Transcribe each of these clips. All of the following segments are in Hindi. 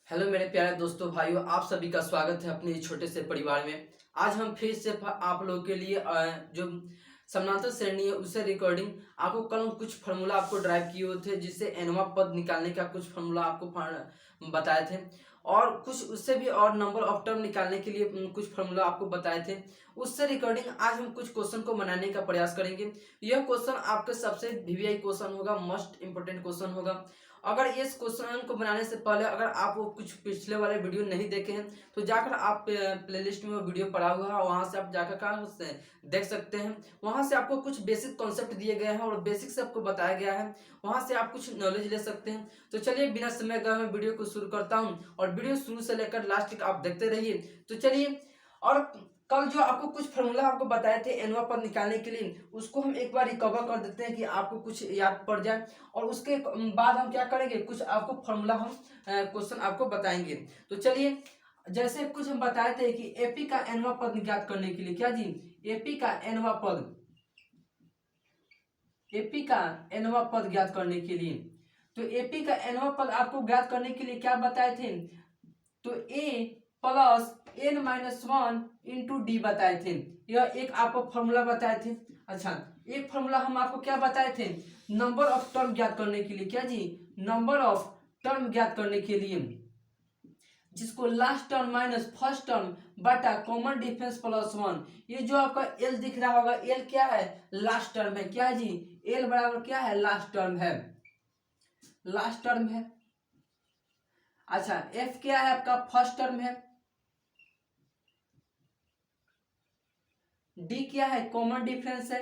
हेलो मेरे प्यारे दोस्तों भाइयों, आप सभी का स्वागत है अपने इस छोटे से परिवार में। आज हम फिर से आप लोगों के लिए जो समानांतर श्रेणी है उससे रिकॉर्डिंग आपको कल हम कुछ फार्मूला आपको ड्राइव किए हुए थे, जिससे एनवा पद निकालने का कुछ फार्मूला आपको बताए थे और कुछ उससे भी और नंबर ऑफ टर्म निकालने के लिए कुछ फार्मूला आपको बताए थे। उससे रिकॉर्डिंग आज हम कुछ क्वेश्चन को बनाने का प्रयास करेंगे। यह क्वेश्चन आपके सबसे वीवीआई क्वेश्चन होगा, मस्ट इंपोर्टेंट क्वेश्चन होगा। अगर इस क्वेश्चन को बनाने से पहले अगर आप वो कुछ पिछले वाले वीडियो नहीं देखे हैं तो जाकर आप प्लेलिस्ट में वो वीडियो पड़ा हुआ है, वहां से आप जाकर कहाँ से देख सकते हैं। वहां से आपको कुछ बेसिक कॉन्सेप्ट दिए गए हैं और बेसिक से आपको बताया गया है, वहां से आप कुछ नॉलेज ले सकते हैं। तो चलिए बिना समय गए मैं वीडियो को शुरू करता हूँ और वीडियो शुरू से लेकर लास्ट तक आप देखते रहिए। तो चलिए, और कल जो आपको कुछ फार्मूला आपको बताए थे एनवा पद निकालने के लिए, उसको हम एक बार रिकवर कर देते हैं कि आपको कुछ याद पड़ जाए। और उसके बाद हम क्या करेंगे, कुछ आपको फार्मूला हम क्वेश्चन आपको बताएंगे। तो चलिए, जैसे कुछ हम बताए थे कि एपी का एनवा पद ज्ञात करने के लिए, क्या जी, एपी का एनवा पद, एपी का एनवा पद ज्ञात करने के लिए, तो एपी का एनवा पद आपको ज्ञात करने के लिए क्या बताए थे, तो a plus n minus one into d बताए थे। यह एक आपको फॉर्मूला बताए थे। अच्छा, एक फॉर्मूला हम आपको क्या बताए थे, नंबर ऑफ टर्म ज्ञात करने के लिए, क्या जी, नंबर ऑफ टर्म ज्ञात करने के लिए, जिसको last term minus first term बटा कॉमन डिफरेंस प्लस वन। ये जो आपका एल दिख रहा होगा, एल क्या है, लास्ट टर्म है, क्या है जी, एल बराबर क्या है, लास्ट टर्म है, लास्ट टर्म है। अच्छा, एफ क्या है आपका, फर्स्ट टर्म है। डी क्या है, कॉमन डिफरेंस है।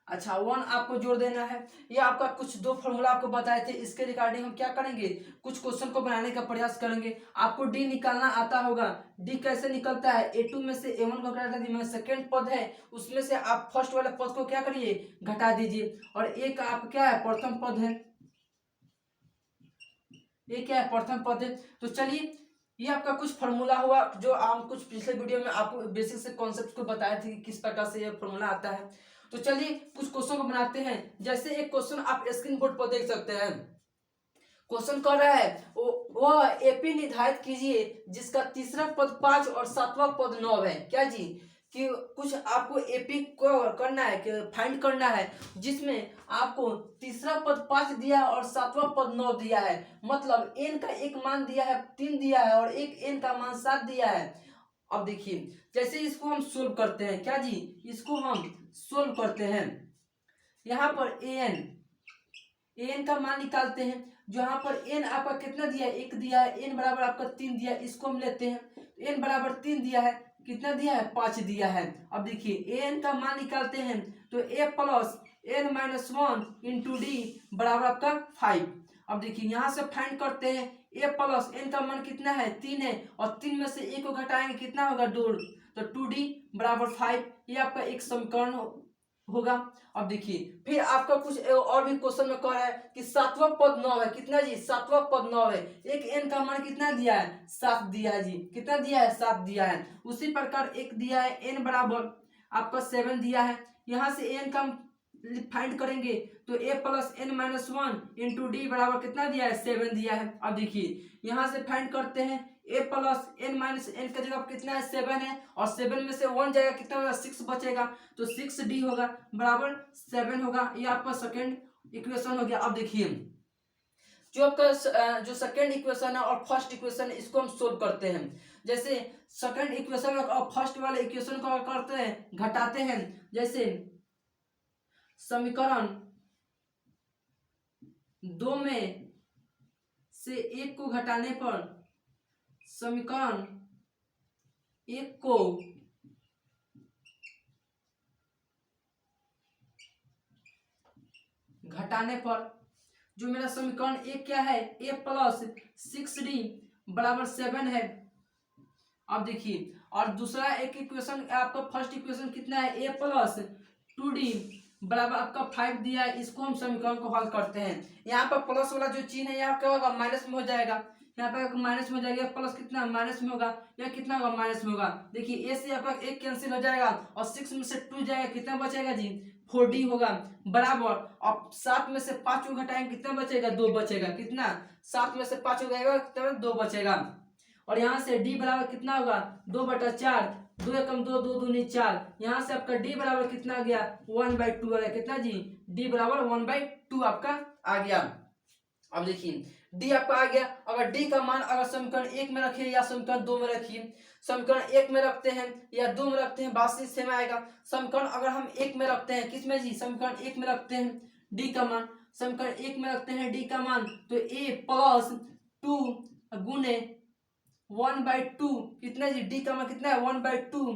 अच्छा, वन आपको जोड़ देना है। ये आपका कुछ दो फॉर्मूला आपको बताए थे, इसके रिगार्डिंग हम क्या करेंगे, कुछ क्वेश्चन को बनाने का प्रयास करेंगे। आपको डी निकालना आता होगा। डी कैसे निकलता है, ए2 में से ए1 को घटा दीजिए, सेकेंड पद है उसमें से आप फर्स्ट वाले पद को क्या करिए, घटा दीजिए। और ए का आप क्या है, प्रथम पद है, ये क्या है, प्रथम पद है। तो चलिए, ये आपका कुछ फार्मूला हुआ जो हम कुछ पिछले वीडियो में आपको बेसिक से कॉन्सेप्ट को बताए थे कि किस प्रकार से ये फार्मूला आता है। तो चलिए कुछ क्वेश्चन को बनाते हैं। जैसे एक क्वेश्चन आप स्क्रीन बोर्ड पर देख सकते हैं। क्वेश्चन कर रहा है वो एपी निर्धारित कीजिए जिसका तीसरा पद 5 और सातवां पद 9 है, क्या जी, कि कुछ आपको एपी को करना है, कि फाइंड करना है, जिसमें आपको तीसरा पद 5 दिया है और सातवां पद 9 दिया है। मतलब एन का एक मान दिया है 3 दिया है और एक एन का मान 7 दिया है। अब देखिए, जैसे इसको हम सोल्व करते हैं, क्या जी, इसको हम सोल्व करते हैं। यहाँ पर एन का मान निकालते हैं। जो यहाँ पर एन आपका कितना दिया है, एक दिया है, एन बराबर आपका 3 दिया है, इसको हम लेते हैं। एन बराबर 3 दिया है, कितना दिया है, 5 दिया है। अब देखिए एन का मान निकालते हैं, तो a plus n minus one into d बराबर आपका 5। अब देखिए यहाँ से फाइंड करते हैं, ए प्लस एन का मान कितना है, 3 है, और 3 में से ए को घटाएंगे कितना होगा, 2, तो 2d बराबर 5। ये आपका एक समीकरण होगा। अब देखिए, फिर आपका कुछ और भी क्वेश्चन में कह रहा है कि सातवां पद 9 है, कितना जी, सातवां पद 9 है। एक एन का मान कितना दिया है, 7 दिया है जी, कितना दिया है, 7 दिया है। उसी प्रकार एक दिया है एन बराबर आपका 7 दिया है। यहाँ से एन का फाइंड करेंगे तो a plus n minus one into d बराबर कितना दिया है, 7 दिया है। अब देखिए यहाँ से फाइंड करते हैं, ए प्लस एन माइनस एन का जगह कितना है, 7 है, और 7 में से 1 जाएगा, कितना होगा, 6 बचेगा, तो 6d होगा बराबर 7 होगा। ये आपका सेकेंड इक्वेशन हो गया। अब देखिए, जो आपका जो सेकेंड इक्वेशन है और फर्स्ट इक्वेशन है, इसको हम सोल्व करते हैं। जैसे सेकेंड इक्वेशन और फर्स्ट वाले इक्वेशन को करते हैं, घटाते हैं। जैसे समीकरण 2 में से 1 को घटाने पर समीकरण 1 को घटाने पर जो मेरा समीकरण 1 क्या है, ए प्लस 6d बराबर 7 है। अब देखिए, और दूसरा एक इक्वेशन आपका फर्स्ट इक्वेशन कितना है, ए प्लस 2d बराबर आपका 5 दिया है। इसको हम समीकरण को हल करते हैं। यहाँ पर प्लस वाला जो चिन्ह है यहाँ क्या होगा, माइनस में हो जाएगा, यहाँ पे माइनस में हो जाएगा, प्लस कितना माइनस में होगा, या कितना होगा, माइनस में होगा। देखिए ए से आपका एक कैंसिल हो जाएगा और 6 में से 2 जाएगा, कितना बचेगा जी, 4d होगा बराबर। अब 7 में से 5 को घटाएंगे कितना बचेगा, 2 बचेगा। कितना, 7 में से 5 को गएगा कितना, 2 बचेगा। और यहाँ से d बराबर कितना होगा, 2/4, 2 एकम 2, 2 दूनी 4। यहाँ से आपका d बराबर कितना आ गया, 1/2 आ गया। कितना जी, d बराबर 1/2 आपका आ गया। अब देखिए d आपका आ गया। अगर d का मान अगर समीकरण 1 में रखिए या समीकरण 2 में रखिए, समीकरण 1 में रखते हैं या 2 में रखते हैं, बात सेम आएगा। समीकरण अगर हम 1 में रखते हैं, किस में जी, समीकरण 1 में रखते हैं d का मान, समीकरण 1 में रखते हैं d का मान, तो a प्लस 2 गुने 1/2 कितना जी, d का मान कितना है, 1/2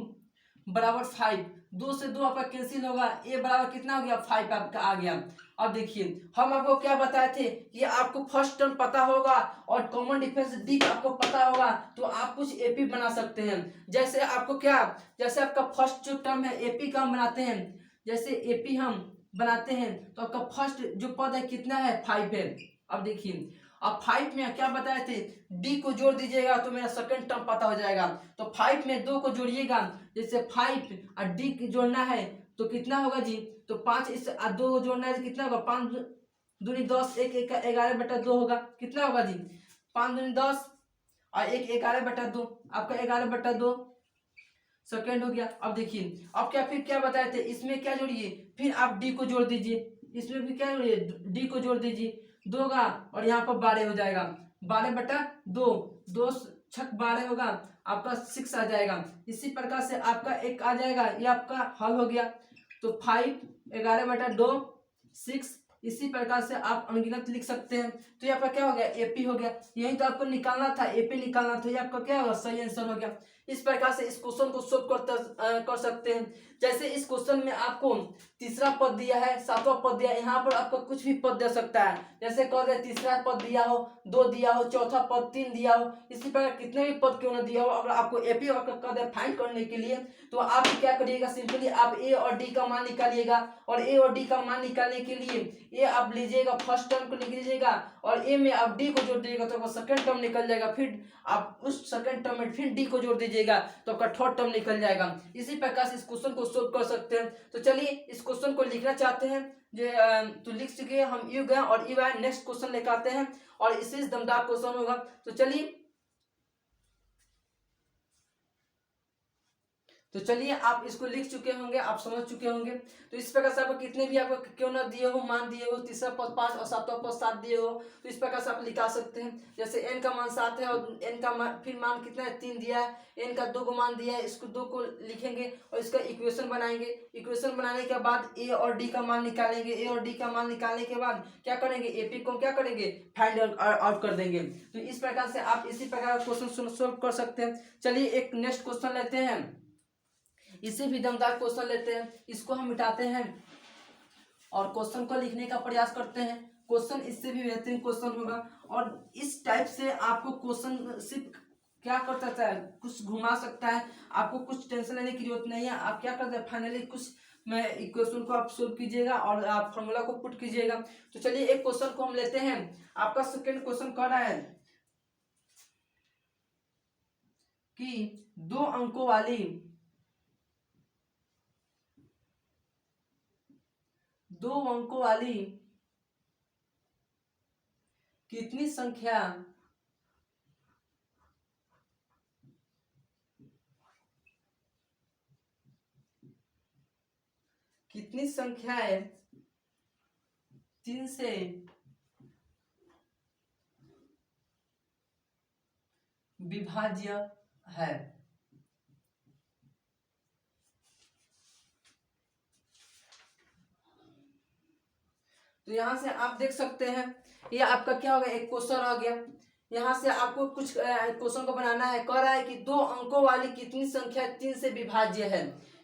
बराबर 5। 2 से 2 आपका कैंसिल होगा, a बराबर कितना हो गया, 5 आपका आ गया। अब देखिए हम आपको क्या बताए थे कि आपको फर्स्ट टर्म पता होगा और कॉमन डिफरेंस डी आपको पता होगा तो आप कुछ एपी बना सकते हैं। जैसे आपको क्या, जैसे आपका फर्स्ट जो टर्म है एपी का हम बनाते हैं, जैसे एपी हम बनाते हैं तो आपका फर्स्ट जो पद है कितना है, 5 है। अब देखिए अब 5 में क्या बताए थे, डी को जोड़ दीजिएगा तो मेरा सेकंड टर्म पता हो जाएगा। तो 5 में 2 को जोड़िएगा, जैसे 5 और डी जोड़ना है तो कितना होगा जी, तो 5 इस 2 को जोड़ना है तो कितना होगा, 5 दूनी 10, 1 11/2 होगा। कितना होगा जी, 5 दूनी 10 और 1 11/2, आपका 11/2 सेकंड हो गया। अब देखिए अब क्या, फिर क्या बताए थे, इसमें क्या जोड़िए, फिर आप डी को जोड़ दीजिए, इसमें भी क्या जोड़िए, डी को जोड़ दीजिए, 2 का और यहाँ पर 12 हो जाएगा, 12/2, 2 छक 12 होगा, आपका 6 आ जाएगा। इसी प्रकार से आपका एक आ जाएगा, ये आपका हल हो गया। तो 5 11/2 6, इसी प्रकार से आप अनगिनत लिख सकते हैं। तो ये आपका क्या हो गया, एपी हो गया। यही तो आपको निकालना था, एपी निकालना था, ये आपका क्या होगा, सही आंसर हो गया। इस प्रकार से इस क्वेश्चन को सोल्व कर सकते हैं। जैसे इस क्वेश्चन में आपको तीसरा पद दिया है, सातवां पद दिया है, यहाँ पर आपको कुछ भी पद दे सकता है। जैसे कह दे तीसरा पद दिया हो, 2 दिया हो, चौथा पद 3 दिया हो, इसी प्रकार कितने भी पद क्यों ना दिया हो, अगर आपको एपी कह दे फाइंड करने के लिए तो आप क्या करिएगा, सिंपली आप ए और डी का मान निकालिएगा। और ए और डी का मान निकालने के लिए ए आप लीजिएगा, फर्स्ट टर्म को लिख लीजिएगा और ए में आप डी को जोड़ दीजिएगा तो आपका सेकंड टर्म निकल जाएगा। फिर आप उस सेकंड टर्म में फिर डी को जोड़ दीजिएगा तो आपका थर्ड टर्म निकल जाएगा। इसी प्रकार से इस क्वेश्चन को सोल्व कर सकते हैं। तो चलिए इस क्वेश्चन को लिखना चाहते हैं जो तो लिख चुके हम यू गए और यू आए, नेक्स्ट क्वेश्चन लेकर आते हैं और इससे दमदार क्वेश्चन होगा। तो चलिए आप इसको लिख चुके होंगे, आप समझ चुके होंगे। तो इस प्रकार से आपको कितने भी आपको क्यों ना दिए हो, मान दिए हो, तीसरा पद 5 और सातवां पद 7 दिए हो, तो इस प्रकार से आप निकाल सकते हैं। जैसे n का मान 7 है और n का मान फिर मान कितना है, 3 दिया है, n का 2 को मान दिया है, इसको 2 को लिखेंगे और इसका इक्वेशन बनाएंगे। इक्वेशन बनाने के बाद ए और डी का मान निकालेंगे, ए और डी का मान निकालने के बाद क्या करेंगे, एपी को क्या करेंगे, फाइंड आउट कर देंगे। तो इस प्रकार से आप इसी प्रकार का क्वेश्चन सोल्व कर सकते हैं। चलिए एक नेक्स्ट क्वेश्चन लेते हैं, इसे भी दमदार क्वेश्चन लेते हैं, इसको हम मिटाते हैं और क्वेश्चन को लिखने का प्रयास करते हैं। क्वेश्चन इससे भी बेहतरीन क्वेश्चन होगा और इस टाइप से आपको क्वेश्चन सिर्फ क्या कर सकता है, कुछ घुमा सकता है, आपको कुछ टेंशन लेने की जरूरत नहीं है। आप क्या करते हैं, फाइनली कुछ मैं इक्वेशन को आप सोल्व कीजिएगा और आप फॉर्मूला को पुट कीजिएगा। तो चलिए एक क्वेश्चन को हम लेते हैं। आपका सेकेंड क्वेश्चन कह रहा है कि 2 अंकों वाली कितनी संख्या है 3 से विभाज्य है। तो यहाँ से आप देख सकते हैं ये आपका क्या होगा, एक क्वेश्चन आ गया। यहाँ से आपको कुछ क्वेश्चन को बनाना है। कह रहा है कि 2 अंकों वाली कितनी संख्या 3 से विभाज्य है।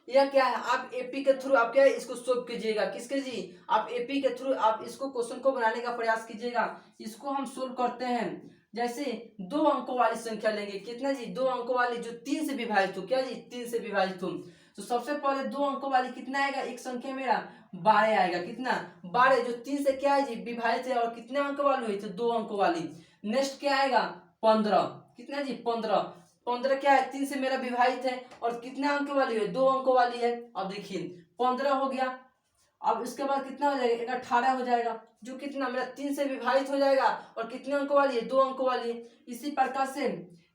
यह क्या है, आप एपी के थ्रू आप क्या है इसको सोल्व कीजिएगा। किसके जी, आप एपी के थ्रू आप इसको क्वेश्चन को बनाने का प्रयास कीजिएगा। इसको हम सोल्व करते हैं। जैसे 2 अंकों वाली संख्या लेंगे, कितना जी, 2 अंकों वाली जो 3 से विभाजित हो, क्या जी 3 से विभाजित हो। तो सबसे पहले 2 अंकों वाली कितना आएगा, एक संख्या मेरा 12 आएगा। कितना, 12 जो 3 से क्या है जी विभाजित है और कितने अंक वाली हुई, तो 2 अंक वाली। नेक्स्ट क्या आएगा, 15, कितना जी 15, 15 क्या है 3 से मेरा विभाजित है और कितने अंक वाली है, 2 अंक वाली है। अब देखिए 15 हो गया अब इसके बाद कितना हो जाएगा, एक 18 हो जाएगा, जो कितना मेरा 3 से विभाजित हो जाएगा और कितने अंकों वाली है, 2 अंकों वाली है। इसी प्रकार से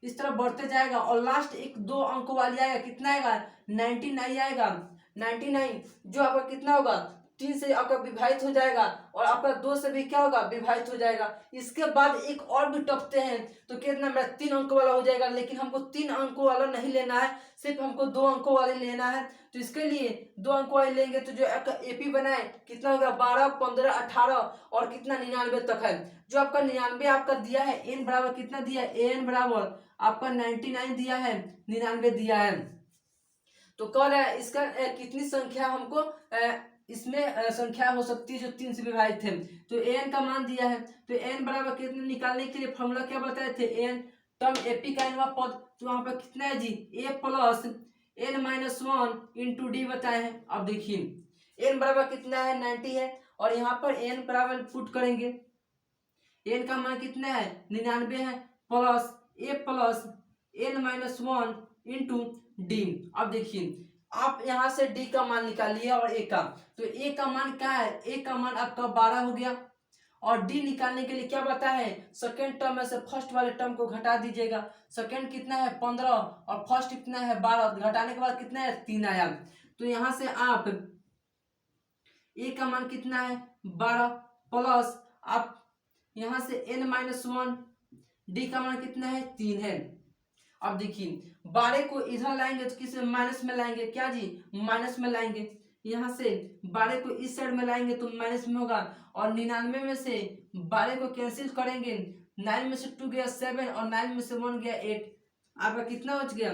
इस तरह बढ़ते जाएगा और लास्ट एक 2 अंकों वाली आएगा, कितना आएगा, 99 आएगा। 99 जो आपका कितना होगा, 3 से आपका विभाजित हो जाएगा और आपका 2 से भी क्या होगा, विभाजित हो जाएगा। इसके बाद एक और भी टपते हैं तो कितना मेरा 3 अंकों वाला हो जाएगा, लेकिन हमको 3 अंकों वाला नहीं लेना है, सिर्फ हमको 2 अंकों वाले लेना है। तो इसके लिए 2 अंकों वाले लेंगे तो जो आपका एपी बनाए कितना होगा, 12, 15, 18 और कितना 99 तक है। जो आपका 99 आपका दिया है, एन बराबर कितना दिया है, एन बराबर आपका 99 दिया है, 99 दिया है। तो कह रहा है इसका कितनी संख्या हमको इसमें संख्या हो सकती है जो 3 से विभाजित है। तो एन का मान दिया है, तो एन बराबर कितने निकालने के लिए फॉर्मूला क्या बताए थे, एन टर्म एपी का एनवा पद, तो वहां पर कितना है जी, a plus n minus 1 into d बताए हैं। अब देखिए एन बराबर कितना है, 90 है और यहाँ पर एन बराबर पुट करेंगे, एन का मान कितना है, 99 है, plus a plus n minus 1 into d. अब देखिए आप यहाँ से डी का मान निकाल लिया और ए का, तो ए का मान क्या है, ए का मान आपका 12 हो गया और डी निकालने के लिए क्या बताया है, सेकेंड टर्म में से फर्स्ट वाले टर्म को घटा दीजिएगा। सेकेंड कितना है, 15 और फर्स्ट कितना है, 12, घटाने के बाद कितना है, 3 आया। तो यहाँ से आप ए का मान कितना है, 12 प्लस आप यहाँ से n माइनस 1, डी का मान कितना है, 3 है। अब देखिए 12 को इधर लाएंगे तो किस माइनस में लाएंगे, क्या जी, माइनस में लाएंगे। यहाँ से 12 को इस साइड में लाएंगे तो माइनस में होगा और 99 में से 12 को कैंसिल करेंगे, 9 में से 2 गया 7 और 9 में से 1 गया 8, आपका कितना बच गया,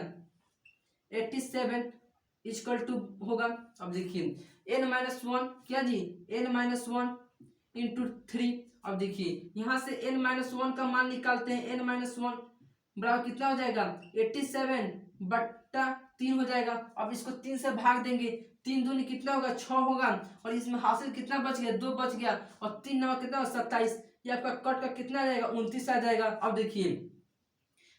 87 इक्वल टू होगा। अब देखिए n माइनस 1 क्या जी, n माइनस 1 इंटू 3। अब देखिए यहाँ से n माइनस 1 का मान निकालते हैं, n माइनस 1 बराबर कितना हो जाएगा, 87 बट्टा 3 हो जाएगा। अब इसको 3 से भाग देंगे, 3 दूनी कितना होगा, 6 होगा और इसमें हासिल कितना बच गया, 2 बच गया और 3 नवा कितना, 27। ये आपका कट का कितना आ जाएगा, 29 आ जाएगा। अब देखिए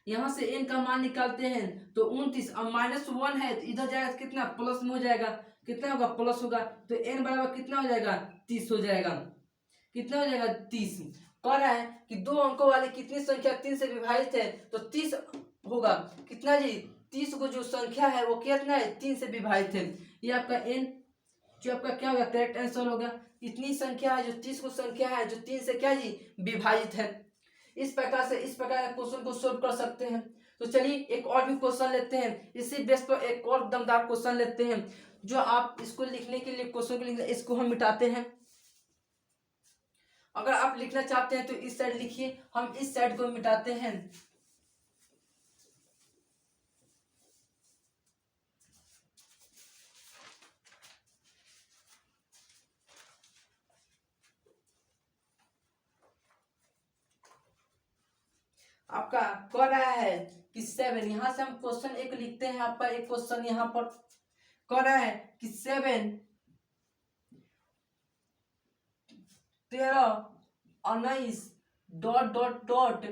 यहाँ से n का मान निकालते हैं तो 29, अब माइनस 1 है तो इधर जाएगा कितना, प्लस में हो जाएगा, कितना होगा, प्लस होगा। तो n बराबर कितना हो जाएगा, 30 हो जाएगा। कितना हो जाएगा, 30। कह रहा है कि 2 अंकों वाली कितनी संख्या 3 से विभाजित है, तो 30 होगा। कितना जी, 30 को जो संख्या है वो कितना है, 3 से विभाजित है। ये आपका n जो आपका क्या होगा, करेक्ट आंसर होगा। इतनी संख्या है जो 30 को संख्या है जो 3 से क्या जी, विभाजित है। इस प्रकार से इस प्रकार के क्वेश्चन को सोल्व कर सकते हैं। तो चलिए एक और भी क्वेश्चन लेते हैं, इसी बेस पर एक और दमदार क्वेश्चन लेते हैं जो आप इसको लिखने के लिए क्वेश्चन को लिखने, इसको हम मिटाते हैं। अगर आप लिखना चाहते हैं तो इस साइड लिखिए, हम इस साइड को मिटाते हैं। आपका कह रहा है कि 7, यहाँ से हम क्वेश्चन एक लिखते हैं, आपका एक क्वेश्चन यहाँ पर कह रहा है कि 7 13 19 डॉट डॉट डॉट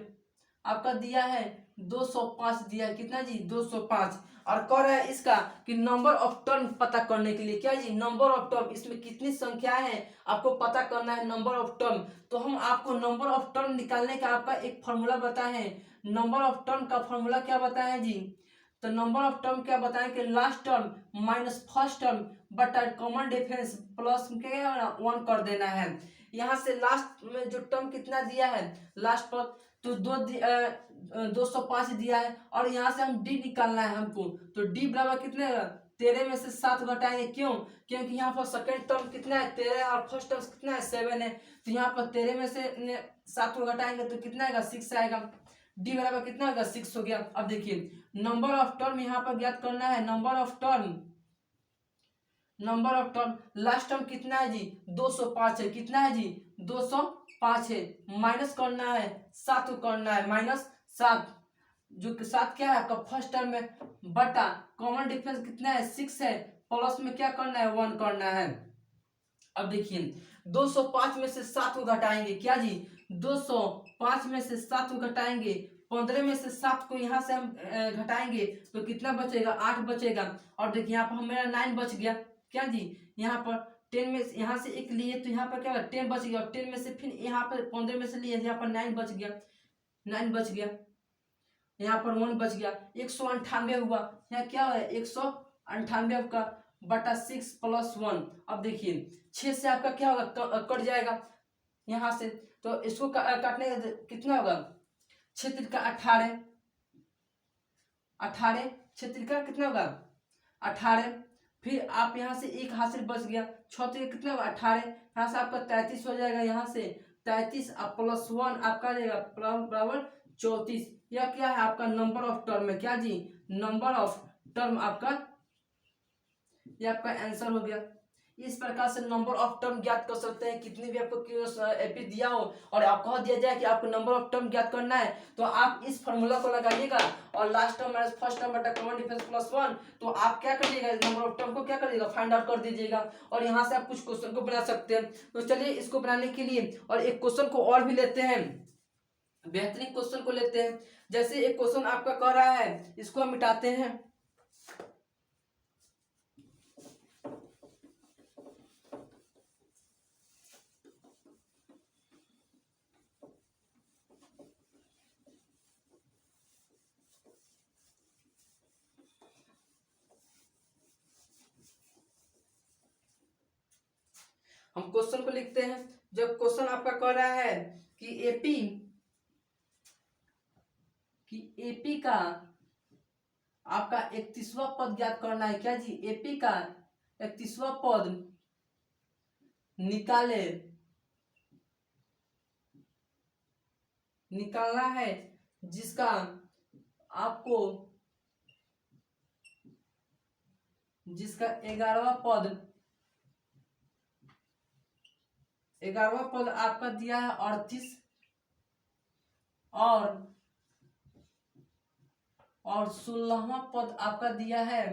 आपका दिया है 205 दिया है, कितना जी, 205। और कह रहा है इसका कि नंबर ऑफ टर्म पता करने के लिए, क्या जी, नंबर ऑफ टर्म, इसमें कितनी संख्या है आपको पता करना है, नंबर ऑफ टर्म। तो हम आपको नंबर ऑफ टर्म निकालने का आपका एक फॉर्मूला बताए हैं। नंबर ऑफ टर्म का फॉर्मूला क्या बताया है जी, तो नंबर ऑफ टर्म क्या बताएं कि last term minus first term बटा कॉमन डिफरेंस प्लस क्या 1 कर देना है। यहाँ से लास्ट में जो टर्म कितना दिया है लास्ट पर, तो 205 दिया है और यहाँ से हम डी निकालना है हमको। तो डी बराबर कितने, 13 में से 7 घटाएंगे, क्यों, क्योंकि यहाँ पर सेकेंड टर्म कितना है 13 और फर्स्ट टर्म कितना है 7 है। तो यहाँ पर 13 में से 7 को घटाएंगे तो कितना आएगा, 6 आएगा। डी बराबर कितना होगा, 6 हो गया। अब देखिए नंबर ऑफ टर्म यहाँ पर ज्ञात करना है, number of term last term कितना है जी, 205 है, कितना है जी, 205 है। माइनस करना है 7 को करना है, माइनस 7 जो 7 क्या है आपका फर्स्ट टर्म में बटा कॉमन डिफरेंस कितना है 6 है, प्लस में क्या करना है 1 करना है। अब देखिए 205 में से 7 को घटाएंगे, क्या जी, 205 में से 7 को घटाएंगे, 15 में से 7 को यहाँ से हम घटाएंगे तो कितना बचेगा, 8 बचेगा। और देखिए यहाँ पर मेरा 9 बच गया, क्या जी, यहाँ पर 10 में यहाँ से एक लिए तो यहाँ पर क्या होगा 10 बच गया, और 10 में से फिर यहाँ पर 15 में से लिए यहाँ पर 9 बच गया, 9 बच गया, यहाँ पर 1 बच गया, 198 हुआ। यहाँ क्या है 198 का बटा 6 प्लस 1। अब देखिए 6 से आपका क्या होगा कट जाएगा यहाँ से, तो इसको काटने का कितना होगा 6 3 का 18, 18 6 3 का कितना होगा 18। फिर आप यहाँ से एक हाथ से बच गया, 6 3 कितना होगा 18, यहाँ से आपका 33 हो जाएगा, यहाँ से 33 प्लस 1 आपका आ जाएगा बराबर 34। यह क्या है आपका नंबर ऑफ टर्म है, क्या जी नंबर ऑफ टर्म आपका, यह आपका आंसर हो गया। इस प्रकार से नंबर ऑफ टर्म ज्ञात कर सकते हैं। कितने भी आपको एपी दिया हो और आपको कह दिया जाए कि आपको नंबर ऑफ टर्म ज्ञात करना है, तो आप इस फॉर्मूला को लगाइएगा और last term minus first term बटा कॉमन डिफरेंस प्लस 1, तो आप क्या करिएगा नंबर ऑफ टर्म को क्या करिएगा फाइंड आउट कर दीजिएगा, और यहाँ से आप कुछ क्वेश्चन को बना सकते हैं। तो चलिए इसको बनाने के लिए और एक क्वेश्चन को और भी लेते हैं, बेहतरीन क्वेश्चन को लेते हैं। जैसे एक क्वेश्चन आपका कह रहा है, इसको हम मिटाते हैं। हम क्वेश्चन को लिखते हैं। जब क्वेश्चन आपका कह रहा है कि एपी का आपका 31वां पद ज्ञात करना है, क्या जी एपी का 31वां पद निकालना है, जिसका आपको 11वां पद आपका दिया है 38 और 16वां पद आपका दिया है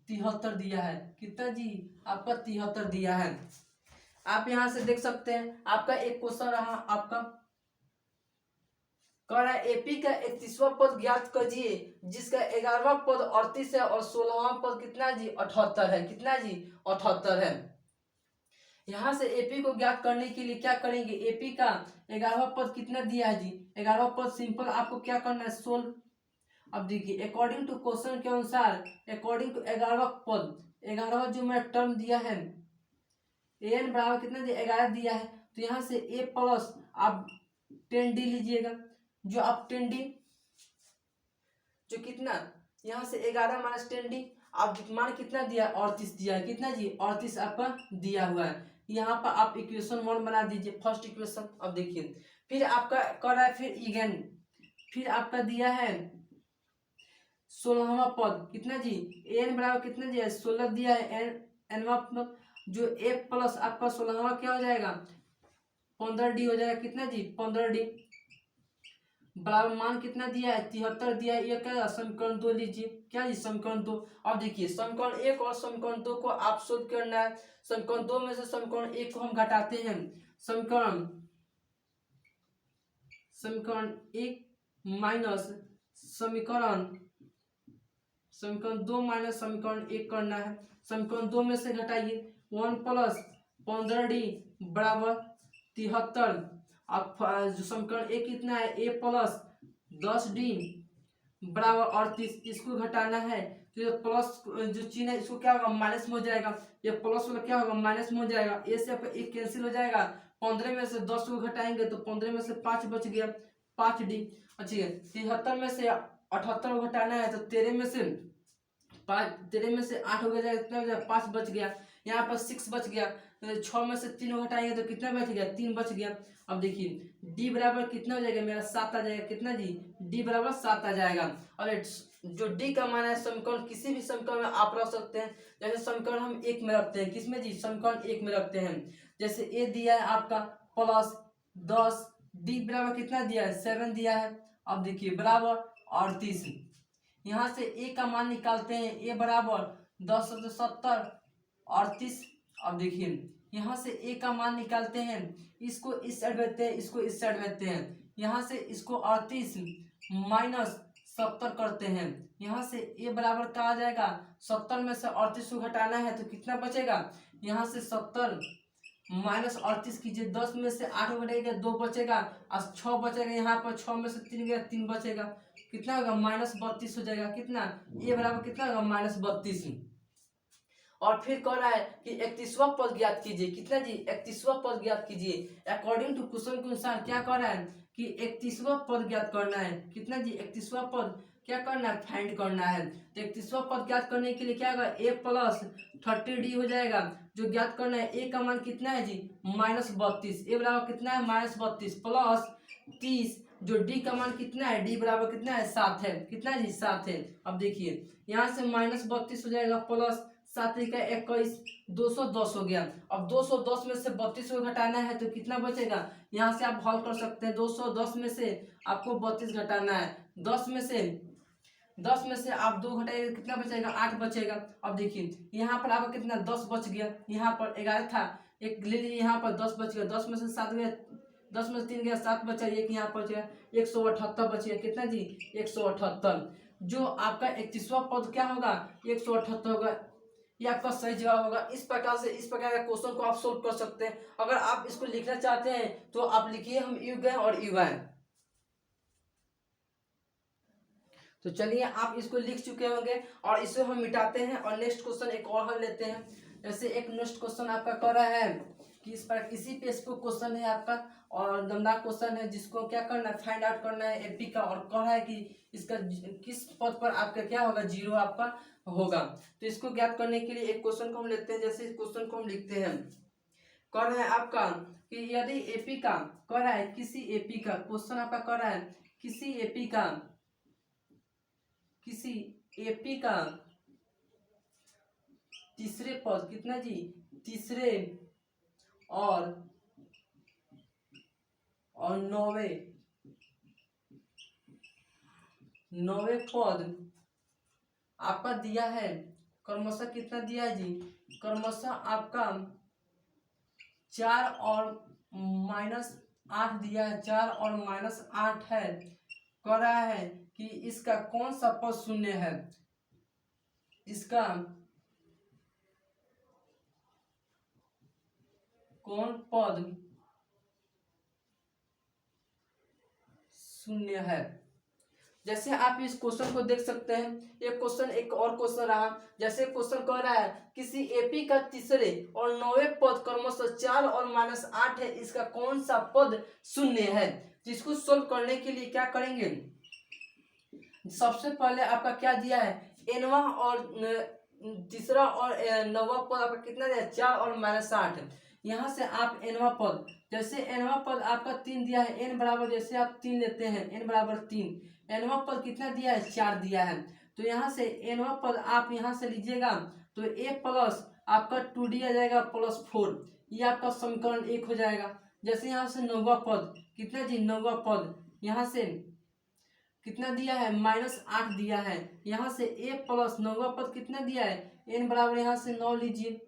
73 दिया है। कितना जी आपका 73 दिया है। आप यहां से देख सकते हैं आपका एक क्वेश्चन रहा, आपका कह रहा है एपी का 31वां पद ज्ञात कीजिए, जिसका 11वां पद 38 है और 16वां पद कितना जी 78 है। कितना जी 78 है। यहाँ से एपी को ज्ञात करने के लिए क्या करेंगे, एपी का 11वां पद कितना दिया है जी 11वां पद सिंपल आपको क्या करना है सोल्व। अब देखिए अकॉर्डिंग टू क्वेश्चन के अनुसार अकॉर्डिंग टू 11वां पद 11वां जो मैं टर्म दिया है एन बराबर कितना दिया 11 दिया है, तो यहाँ से ए प्लस आप 10d लीजिएगा, जो आप 10d जो कितना यहाँ से 11 माइनस 10d आप मान कितना दिया 38 दिया है। कितना जी 38 आपका दिया हुआ है। यहाँ पर आप इक्वेशन 1 बना दीजिए फर्स्ट इक्वेशन। अब देखिए फिर आपका कर रहा है फिर आपका दिया है 16वां पद कितना जी एन बराबर कितना दिया है 16 दिया है, एनवा पद जो ए प्लस आपका 16वां क्या हो जाएगा 15d हो जाएगा। कितना जी 15d बराबर मान कितना दिया है 73 दिया है। ये क्या समीकरण 2 लीजिए, क्या जी समीकरण 2। अब देखिए समीकरण 1 और समीकरण 2 को आप सोल्व करना है। समीकरण 2 में से समीकरण 1 को हम घटाते हैं, समीकरण 1 माइनस समीकरण 2 माइनस समीकरण 1 करना है। समीकरण 2 में से घटाइए 1 प्लस 15d बराबर 73। अब जो समीकरण 1 कितना है a प्लस 10d बराबर 38, इसको घटाना है तो ये प्लस जो चिन्ह है इसको क्या होगा माइनस में हो जाएगा, ये प्लस वाला क्या होगा माइनस में हो जाएगा। a से आपका 1 कैंसिल हो जाएगा, 15 में से 10 को घटाएंगे तो 15 में से 5 बच गया 5d। अच्छा 73 में से 78 को घटाना है तो 13 में से 8 हो जाएगा, कितना हो जाएगा 5 बच गया। यहाँ पर 6 बच गया, 6 में से 3 घटाएंगे तो कितना बच गया 3 बच गया। अब देखिए d बराबर कितना हो जाएगा मेरा 7 आ जाएगा। कितना जी d बराबर 7 आ जाएगा। और जो d का मान है समीकरण किसी भी समीकरण में आप रख सकते हैं। जैसे समीकरण हम 1 में रखते हैं, किसमें जी समीकरण 1 में रखते हैं। जैसे a दिया है आपका प्लस 10, d बराबर कितना दिया है 7 दिया है। अब देखिए बराबर 38, यहाँ से a का मान निकालते हैं, a बराबर 10 70 38। अब देखिए यहाँ से a का मान निकालते हैं, इसको इस साइड लेते हैं, इसको इस साइड लेते हैं। यहाँ से इसको 38 माइनस 70 करते हैं, यहाँ से a बराबर क्या आ जाएगा 70 में से 38 को घटाना है तो कितना बचेगा यहाँ से 70 माइनस 38 कीजिए, 10 में से 8 घटेगा 2 बचेगा और 6 बचेगा, यहाँ पर 6 में से 3 गया 3 बचेगा, कितना होगा -32 हो जाएगा। कितना ये बराबर कितना होगा -32। और फिर कह रहा है कि 31वां पद ज्ञात कीजिए। कितना जी 31वां पद ज्ञात कीजिए। अकॉर्डिंग टू क्वेश्चन के अनुसार क्या कह रहा है कि 31वां पद ज्ञात करना है। कितना जी 31वां पद क्या करना है, फाइंड करना है। तो 31वां पद ज्ञात करने के लिए क्या होगा, a प्लस 30d हो जाएगा। जो ज्ञात करना है a का मान कितना है जी -32, a बराबर कितना है -32 प्लस 30, जो d का मान कितना है, d बराबर कितना है 7 है। कितना है जी 7 है। अब देखिए यहाँ से -32 हो जाएगा प्लस 7 का 21, 210 हो गया। अब 210 में से 32 को घटाना है तो कितना बचेगा, यहाँ से आप हल कर सकते हैं। 210 में से आपको 32 घटाना है, 10 में से आप 2 घटाइए कितना बचेगा, 8 बचेगा। अब देखिए यहाँ पर आपका कितना 10 बच गया, यहाँ पर 11 था, एक ले लीजिए, यहाँ पर 10 बच गया, 10 में से 7 गया, 10 में से 3 गया 7 बचा, एक यहाँ पर बचेगा 178 बच गया। कितना जी 178। जो आपका 31वां पद क्या होगा 178 होगा, ये आपका सही जवाब होगा। इस प्रकार का क्वेश्चन को आप सोल्व कर सकते हैं। अगर आप इसको लिखना चाहते हैं तो आप लिखिए हम युग हैं और युग हैं। तो चलिए आप इसको लिख चुके होंगे और इसे हम मिटाते हैं और नेक्स्ट क्वेश्चन एक और हल लेते हैं। जैसे एक नेक्स्ट क्वेश्चन आपका कर रहा है कि इस पर इसी पेज पे क्वेश्चन है आपका और दमदार क्वेश्चन है, जिसको क्या करना है, फाइंड आउट करना है एपी का। और कह रहा है कि इसका किस पद पर आपका क्या होगा, 0 आपका होगा। तो इसको ज्ञात करने के लिए एक क्वेश्चन को हम लेते हैं। जैसे इस क्वेश्चन को हम लिखते हैं, कह रहा है आपका कि यदि एपी का, कह रहा है किसी एपी का, क्वेश्चन आपका कह रहा है किसी एपी का तीसरे पद, कितना जी तीसरे और नौवे पद आपका दिया है क्रमशः। कितना दिया है जी, क्रमशः आपका 4 और -8 दिया है, 4 और -8 है। कह रहा है कि इसका कौन सा पद शून्य है, इसका कौन पद शून्य है। जैसे आप इस क्वेश्चन को देख सकते हैं, ये क्वेश्चन एक और क्वेश्चन रहा। जैसे क्वेश्चन कह रहा है किसी एपी का तीसरे और नौवे पद क्रमशः 4 और -8 है, इसका कौन सा पद शून्य है। जिसको सोल्व करने के लिए क्या करेंगे, सबसे पहले आपका क्या दिया है, एनवा और तीसरा और नौवा पद आपका कितना दिया है, 4 और -8। यहाँ से आप एनवा पद, जैसे एनवा पद आपका 3 दिया है, एन बराबर जैसे आप 3 लेते हैं, एन बराबर 3, एनवा पद कितना दिया है 4 दिया है। तो यहाँ से एनवा पद आप यहाँ से लीजिएगा तो ए प्लस आपका 2d आ जाएगा प्लस 4, ये आपका समीकरण 1 हो जाएगा। जैसे यहाँ से नौवा पद कितना जी, नौवा पद यहाँ से कितना दिया है -8 दिया है, यहाँ से a प्लस नौवा पद कितना दिया है, n बराबर यहाँ से 9 लीजिए,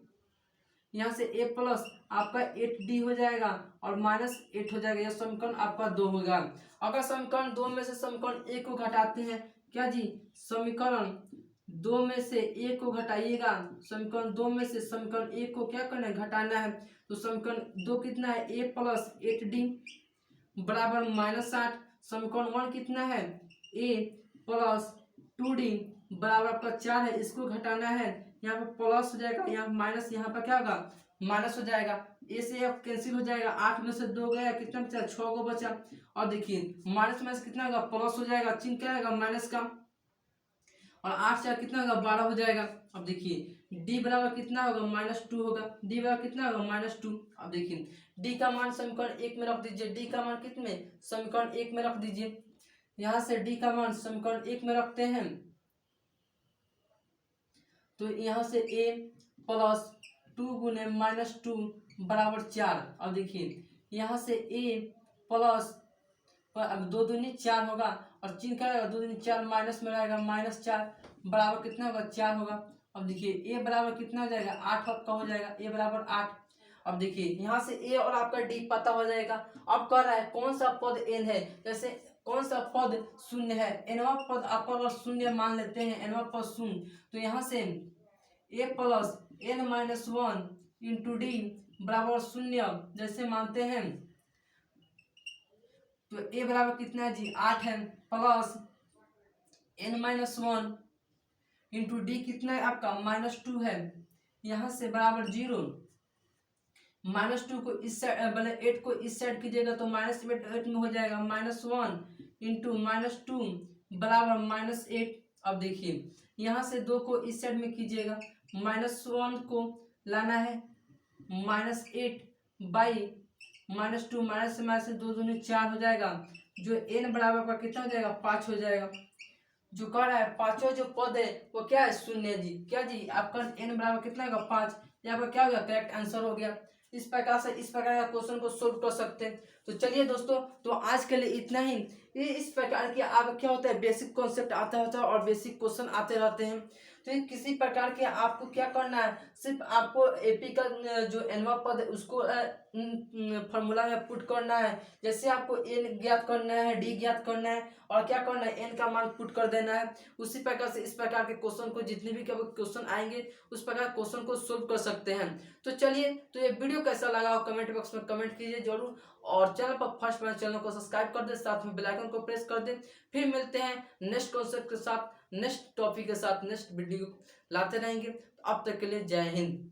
यहाँ से a प्लस आपका 8d हो जाएगा और -8 हो जाएगा। यह समीकरण आपका 2 होगा। अगर समीकरण 2 में से समीकरण 1 को घटाते हैं, क्या जी समीकरण 2 में से 1 को घटाइएगा, समीकरण 2 में से समीकरण 1 को क्या करना है, घटाना है। तो समीकरण 2 कितना है, a प्लस 8d बराबर -8। समीकरण 1 कितना है, a प्लस 2d बराबर आपका 4 है, इसको घटाना है, यहाँ पर प्लस हो जाएगा, यहाँ माइनस, यहाँ पर क्या होगा माइनस हो जाएगा, a से f कैंसिल हो जाएगा, 8 में से 2 गया, कितना बचा 6 को बचा। और देखिए माइनस में से कितना होगा प्लस हो जाएगा, चिन्ह क्या आएगा माइनस का, और 8 से कितना होगा 12 हो जाएगा। अब देखिए d बराबर कितना होगा -2 होगा, d बराबर कितना होगा -2। अब देखिए d का मान समीकरण 1 में रख दीजिए, d का मान कितने समीकरण 1 में रख दीजिए। यहाँ से d का मान समीकरण 1 में रखते हैं तो यहाँ से a प्लस 2 गुने -2 बराबर 4। अब देखिए यहाँ से a प्लस, अब 2 दूनी 4 होगा और चिन्ह क्या रहेगा 2 दूनी 4 माइनस में रहेगा, -4 बराबर कितना होगा 4 होगा। अब देखिए a बराबर कितना हो जाएगा 8 आपका हो जाएगा, a बराबर 8। अब देखिए यहाँ से a और आपका d पता हो जाएगा। अब कह रहा है कौन सा पद n है, जैसे कौन सा पद शून्य है, nवा पद आपका अगर शून्य मान लेते हैं, nवा पद शून्य, तो यहाँ से a plus n -1 into d बराबर 0। जैसे मानते हैं तो ए बराबर कितना है जी 8 है, प्लस n-1 इंटू डी कितना है आपका -2 है, यहाँ से बराबर 0। -2 को इस साइड मतलब 8 को इस साइड कीजिएगा तो -8 में हो जाएगा, -1 इंटू -2 बराबर -8। अब देखिए यहाँ से 2 को इस साइड में कीजिएगा, -1 को लाना है -8 बाई -2, माइनस से माइनस 2 दूनी 4 हो जाएगा, जो n बराबर का कितना हो जाएगा 5 हो जाएगा। जो कह रहा है पांचों जो पद है वो क्या है शून्य जी, क्या जी आपका n बराबर कितना होगा 5, यहाँ पर क्या हो गया करेक्ट आंसर हो गया। इस प्रकार से इस प्रकार का क्वेश्चन को सोल्व कर सकते हैं। तो चलिए दोस्तों, तो आज के लिए इतना ही। ये इस प्रकार के आप क्या होता है बेसिक कॉन्सेप्ट आता होता है और बेसिक क्वेश्चन आते रहते हैं। तो ये किसी प्रकार के आपको क्या करना है, सिर्फ आपको एपी का जो एनवा पद है उसको फॉर्मूला में पुट करना है। जैसे आपको एन ज्ञात करना है, डी ज्ञात करना है और क्या करना है एन का मान पुट कर देना है। उसी प्रकार से इस प्रकार के क्वेश्चन को जितने भी क्वेश्चन आएंगे उस प्रकार क्वेश्चन को सोल्व कर सकते हैं। तो चलिए, तो ये वीडियो कैसा लगा कमेंट बॉक्स में कमेंट कीजिए जरूर, और चैनल पर फर्स्ट बार चैनल को सब्सक्राइब कर दे, साथ में बेल आइकन को प्रेस कर दे। फिर मिलते हैं नेक्स्ट कॉन्सेप्ट के साथ, नेक्स्ट टॉपिक के साथ, नेक्स्ट वीडियो लाते रहेंगे। अब तक के लिए जय हिंद।